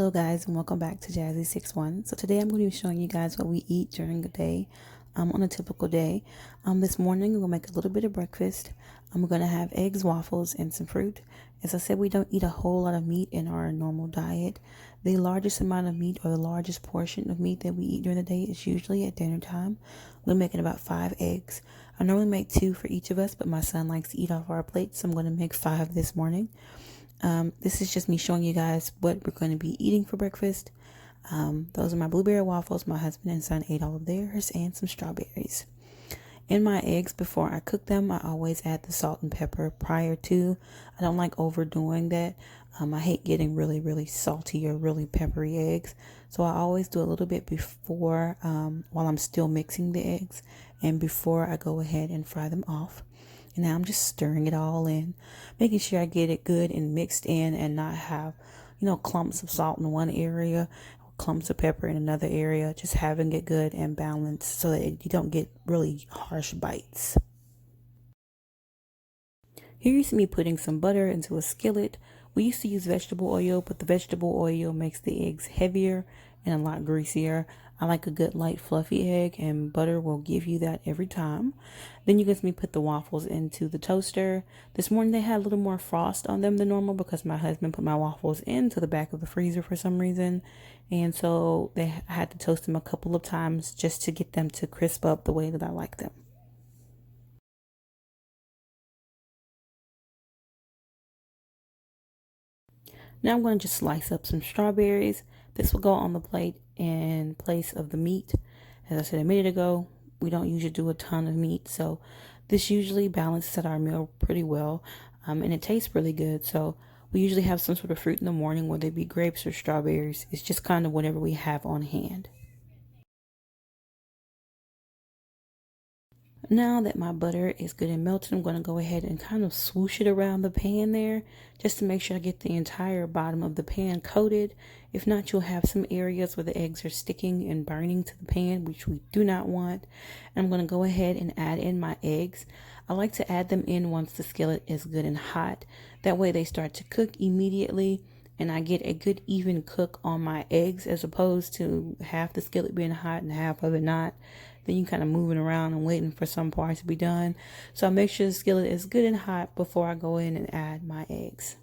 Hello guys, and welcome back to Jazzy61. So today I'm going to be showing you guys what we eat during the day, on a typical day. This morning we're going to make a little bit of breakfast. We're going to have eggs, waffles, and some fruit. As I said, we don't eat a whole lot of meat in our normal diet. The largest amount of meat, or the largest portion of meat that we eat during the day, is usually at dinner time. We're making about 5 eggs. I normally make 2 for each of us, but my son likes to eat off our plate, so I'm going to make 5 this morning. This is just me showing you guys what we're going to be eating for breakfast. Those are my blueberry waffles. My husband and son ate all of theirs, and some strawberries. In my eggs, before I cook them, I always add the salt and pepper prior to. I don't like overdoing that. I hate getting really salty or really peppery eggs. So I always do a little bit before, while I'm still mixing the eggs, and before I go ahead and fry them off. And now I'm just stirring it all in, making sure I get it good and mixed in, and not have, clumps of salt in one area, clumps of pepper in another area. Just having it good and balanced so that you don't get really harsh bites. Here you see me putting some butter into a skillet. We used to use vegetable oil, but the vegetable oil makes the eggs heavier and a lot greasier. I like a good light fluffy egg, and butter will give you that every time. Then you can see me put the waffles into the toaster. This morning they had a little more frost on them than normal because my husband put my waffles into the back of the freezer for some reason. And so I had to toast them a couple of times just to get them to crisp up the way that I like them. Now I'm going to just slice up some strawberries. This will go on the plate in place of the meat. As I said a minute ago, we don't usually do a ton of meat, so this usually balances out our meal pretty well, and it tastes really good. So we usually have some sort of fruit in the morning, whether it be grapes or strawberries. It's just kind of whatever we have on hand. Now that my butter is good and melted, I'm going to go ahead and kind of swoosh it around the pan there, just to make sure I get the entire bottom of the pan coated. If not, you'll have some areas where the eggs are sticking and burning to the pan, which we do not want. And I'm going to go ahead and add in my eggs. I like to add them in once the skillet is good and hot. That way they start to cook immediately, and I get a good even cook on my eggs, as opposed to half the skillet being hot and half of it not. Then you kind of moving around and waiting for some parts to be done. So I make sure the skillet is good and hot before I go in and add my eggs.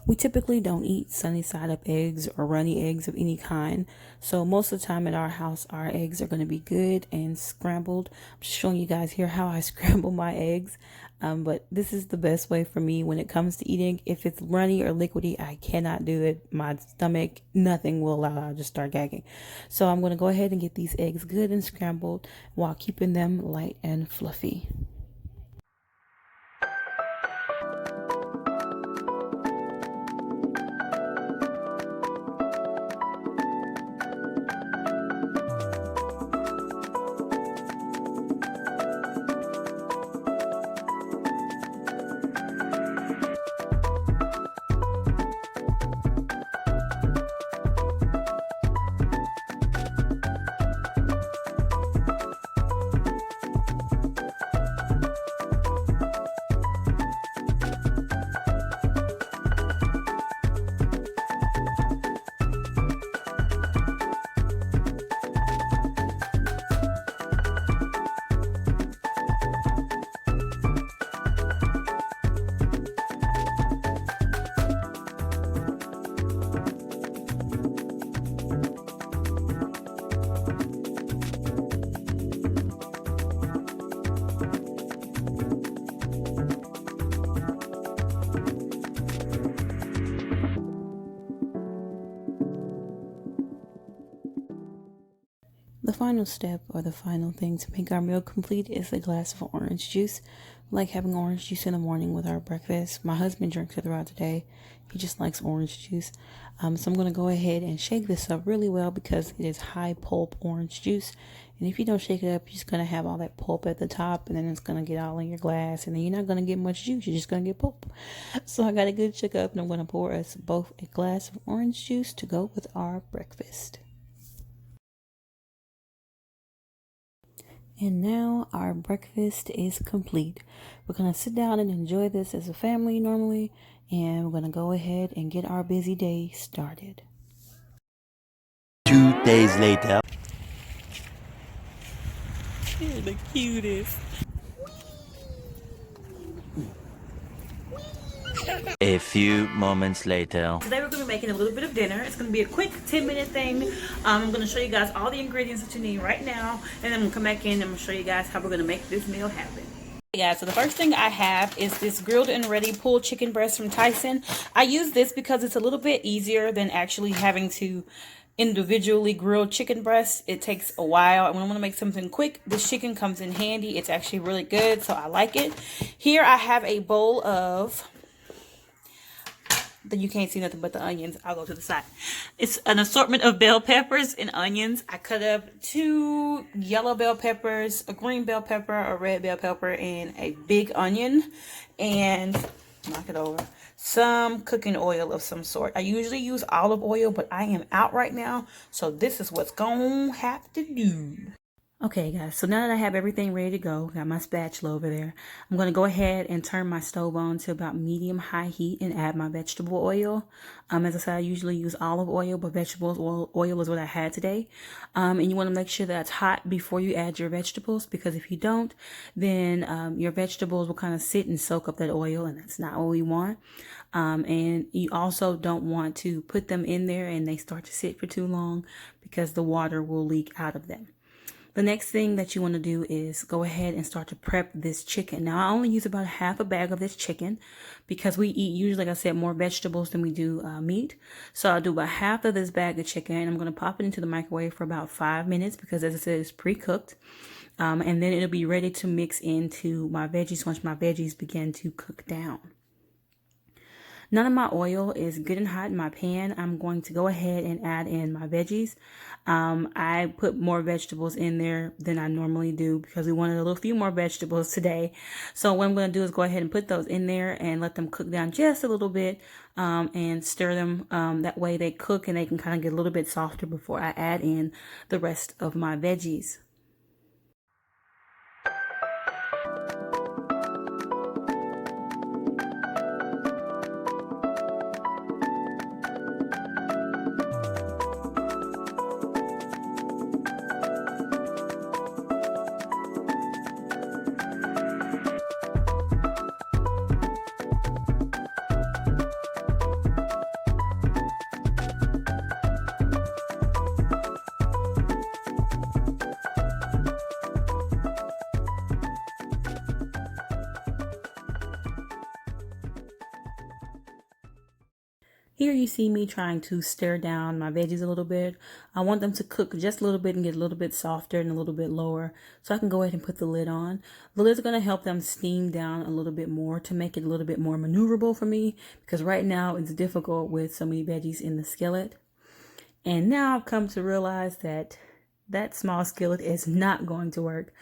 We typically don't eat sunny side up eggs or runny eggs of any kind. So most of the time at our house, our eggs are going to be good and scrambled. I'm just showing you guys here how I scramble my eggs. But this is the best way for me when it comes to eating. If it's runny or liquidy, I cannot do it. My stomach, nothing will allow it. I'll just start gagging. So I'm going to go ahead and get these eggs good and scrambled while keeping them light and fluffy. The final step, or the final thing to make our meal complete, is a glass of orange juice. We like having orange juice in the morning with our breakfast. My husband drinks it throughout the day. He just likes orange juice. So I'm going to go ahead and shake this up really well, because it is high pulp orange juice. And if you don't shake it up, you're just going to have all that pulp at the top, and then it's going to get all in your glass, and then you're not going to get much juice. You're just going to get pulp. So I got a good shake up, and I'm going to pour us both a glass of orange juice to go with our breakfast. And now our breakfast is complete. We're going to sit down and enjoy this as a family normally, and we're going to go ahead and get our busy day started. 2 days later. You're the cutest. A few moments later. Today we're going to be making a little bit of dinner. It's going to be a quick 10-minute thing. I'm going to show you guys all the ingredients that you need right now, and then I'm going to come back in and I'm going to show you guys how we're going to make this meal happen. Hey guys, so the first thing I have is this grilled and ready pulled chicken breast from Tyson. I use this because it's a little bit easier than actually having to individually grill chicken breasts. It takes a while, and when I want to make something quick, this chicken comes in handy. It's actually really good, so I like it. Here I have a bowl of, you can't see nothing but the onions. I'll go to the side. It's an assortment of bell peppers and onions. I cut up 2 yellow bell peppers, a green bell pepper, a red bell pepper, and a big onion. And knock it over. Some cooking oil of some sort. I usually use olive oil, but I am out right now, so this is what's gonna have to do. Okay guys, so now that I have everything ready to go, got my spatula over there, I'm going to go ahead and turn my stove on to about medium-high heat and add my vegetable oil. As I said, I usually use olive oil, but vegetable oil is what I had today. And you want to make sure that's hot before you add your vegetables, because if you don't, then your vegetables will kind of sit and soak up that oil, and that's not what we want. And you also don't want to put them in there and they start to sit for too long, because the water will leak out of them. The next thing that you want to do is go ahead and start to prep this chicken. Now, I only use about half a bag of this chicken because we eat usually, like I said, more vegetables than we do meat. So I'll do about half of this bag of chicken, and I'm going to pop it into the microwave for about 5 minutes because, as I said, it's pre-cooked. And then it'll be ready to mix into my veggies once my veggies begin to cook down. None of my oil is good and hot in my pan. I'm going to go ahead and add in my veggies. I put more vegetables in there than I normally do because we wanted a little few more vegetables today. So what I'm going to do is go ahead and put those in there and let them cook down just a little bit, and stir them. That way they cook and they can kind of get a little bit softer before I add in the rest of my veggies. Here you see me trying to stir down my veggies a little bit. I want them to cook just a little bit and get a little bit softer and a little bit lower, so I can go ahead and put the lid on. The lid's going to help them steam down a little bit more to make it a little bit more maneuverable for me, because right now it's difficult with so many veggies in the skillet. And now I've come to realize that that small skillet is not going to work,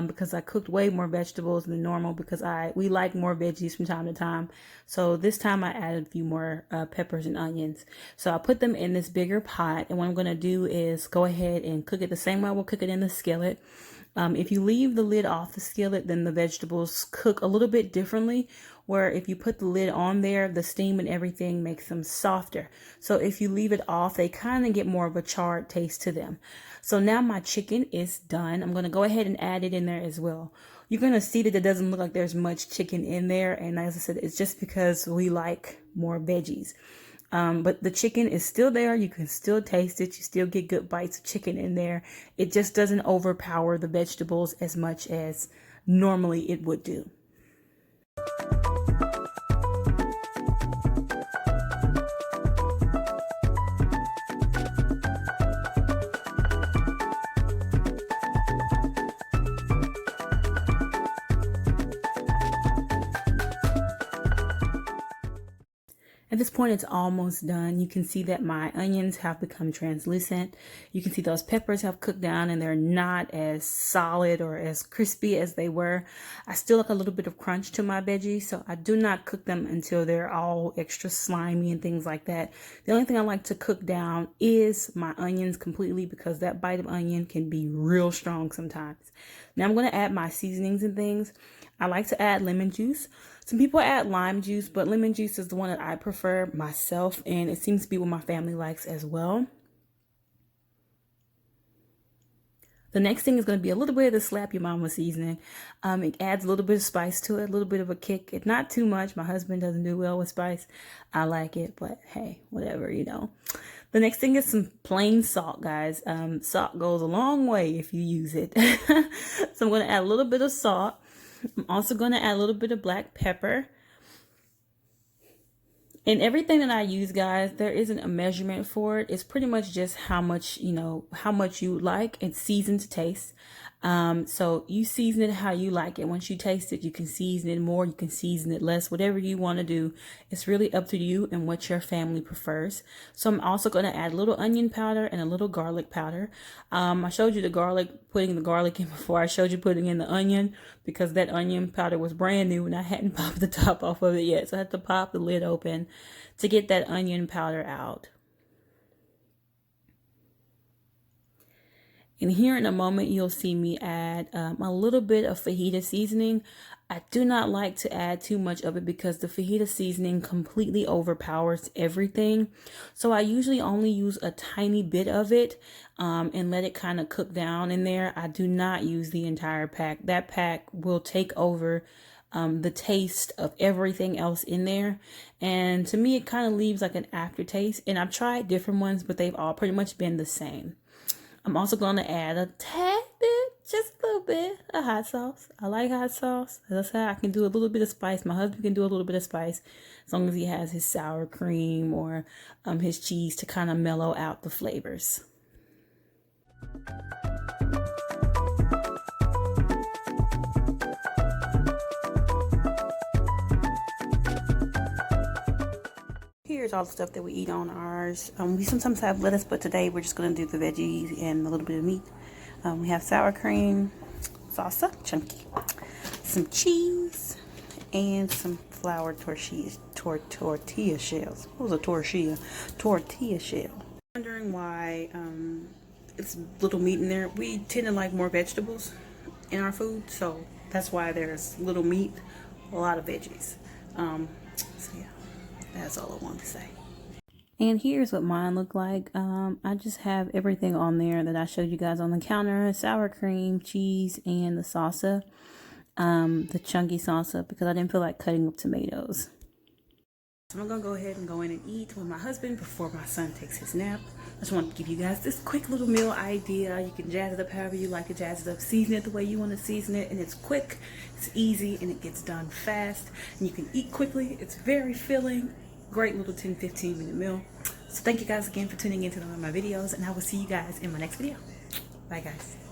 because I cooked way more vegetables than normal, because we like more veggies from time to time. So this time I added a few more peppers and onions. So I put them in this bigger pot, and what I'm going to do is go ahead and cook it the same way we'll cook it in the skillet. If you leave the lid off the skillet, then the vegetables cook a little bit differently, where if you put the lid on there, the steam and everything makes them softer. So if you leave it off, they kind of get more of a charred taste to them. So now my chicken is done. I'm going to go ahead and add it in there as well. You're going to see that it doesn't look like there's much chicken in there. And as I said, it's just because we like more veggies. But the chicken is still there. You can still taste it. You still get good bites of chicken in there. It just doesn't overpower the vegetables as much as normally it would do. At this point, it's almost done. You can see that my onions have become translucent. You can see those peppers have cooked down and they're not as solid or as crispy as they were. I still like a little bit of crunch to my veggies, so I do not cook them until they're all extra slimy and things like that. The only thing I like to cook down is my onions completely, because that bite of onion can be real strong sometimes. Now I'm going to add my seasonings and things. I like to add lemon juice. Some people add lime juice, but lemon juice is the one that I prefer myself, and it seems to be what my family likes as well. The next thing is going to be a little bit of the slap your mama seasoning. It adds a little bit of spice to it, a little bit of a kick. It's not too much. My husband doesn't do well with spice. I like it, but hey, whatever, you know. The next thing is some plain salt, guys. Salt goes a long way if you use it. So I'm going to add a little bit of salt. I'm also going to add a little bit of black pepper. And everything that I use, guys, there isn't a measurement for it. It's pretty much just how much, you know, how much you like. It's seasoned to taste. So you season it how you like it. Once you taste it, you can season it more, you can season it less, whatever you want to do. It's really up to you and what your family prefers. So I'm also going to add a little onion powder and a little garlic powder. I showed you the garlic, putting the garlic in before I showed you putting in the onion, because that onion powder was brand new and I hadn't popped the top off of it yet. So I had to pop the lid open to get that onion powder out. And here in a moment, you'll see me add a little bit of fajita seasoning. I do not like to add too much of it because the fajita seasoning completely overpowers everything. So I usually only use a tiny bit of it and let it kind of cook down in there. I do not use the entire pack. That pack will take over the taste of everything else in there. And to me, it kind of leaves like an aftertaste. And I've tried different ones, but they've all pretty much been the same. I'm also going to add a tad bit, just a little bit of hot sauce. I like hot sauce. As I said, I can do a little bit of spice. My husband can do a little bit of spice as long as he has his sour cream or his cheese to kind of mellow out the flavors. Here's all the stuff that we eat on ours. We sometimes have lettuce, but today we're just going to do the veggies and a little bit of meat. We have sour cream, salsa, chunky, some cheese, and some flour tortilla shells. What was a tortilla? Tortilla shell. Wondering why it's little meat in there. We tend to like more vegetables in our food, so that's why there's little meat, a lot of veggies. So yeah. That's all I wanted to say. And here's what mine look like. I just have everything on there that I showed you guys on the counter. Sour cream, cheese, and the salsa. The chunky salsa, because I didn't feel like cutting up tomatoes. So I'm going to go ahead and go in and eat with my husband before my son takes his nap. I just wanted to give you guys this quick little meal idea. You can jazz it up however you like to jazz it up. Season it the way you want to season it. And it's quick, it's easy, and it gets done fast. And you can eat quickly. It's very filling. Great little 10-15 minute meal. So thank you guys again for tuning into my videos, and I will see you guys in my next video. Bye guys.